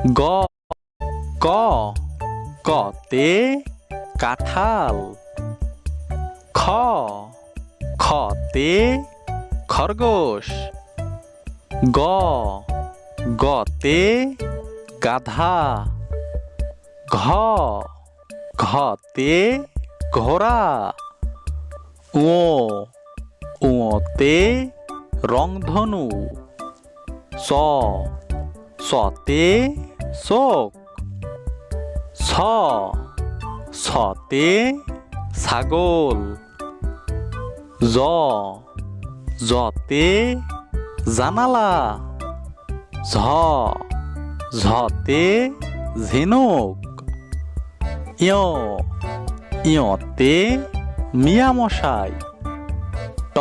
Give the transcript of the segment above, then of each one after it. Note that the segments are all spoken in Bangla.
গ ক কতে কাঁঠাল। খ খতে খরগোশ। গ গতে গাধা। ঘ ঘতে ঘোড়া। ও ওতে রংধনু। স সতে শোক। ছ ছতে ছাগল। জ জতে জানালা। ঝ ঝতে ঝিনুক। ইয় ইয়তে মিয়ামশাই। ট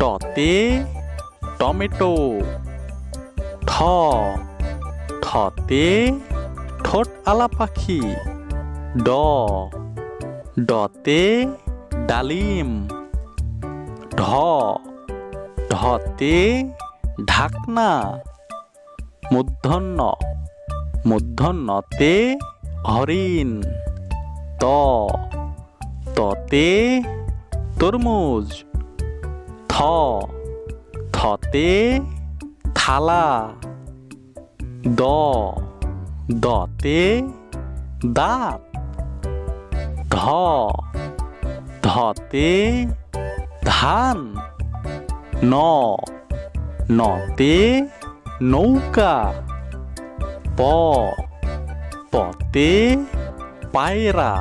টতে টমেটো। ঠ ঠতে ঠোঁট আলা পাখি। ড ডতে ডালিম। ঢ ঢতে ঢাকনা। মূর্ধন্য মূর্ধন্যতে হরিণ। ত ততে তরমুজ। থ থতে থালা। দ দতে দাঁত। ধ ধতে ধান। ন নতে নৌকা। প পতে পায়রা।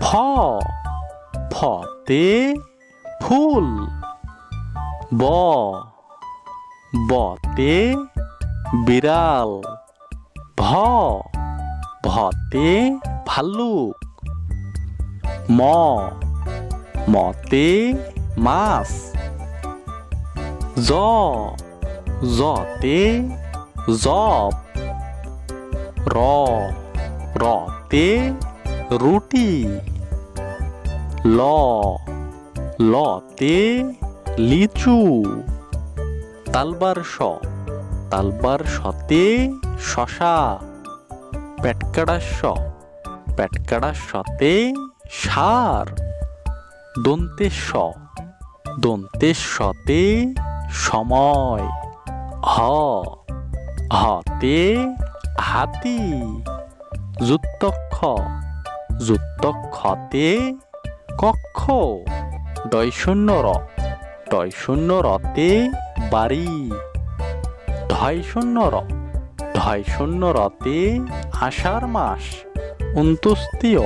ফ ফতে ফুল। ব বতে বিড়াল। ভ ভতে ভাল্লুক। ম মতে মাছ। জ জতে জব। র রতে রুটি। ল লতে লিচু। তালবার স তালবার সতে শশা। পেটকাড়া স পেটকাড়া সতে ষাঁড়। দন্তেশ দন্তেশ সতে সময়। হ হতে হাতি। যুক্তক্ষ যুক্তক্ষতে কক্ষ। ডয়শূন্য র ডয়শূন্য রতে বাড়ি। ঢয়শূন্য র ঢয়শূন্য রতে আষাঢ় মাস। অন্ত্যেষ্টিয়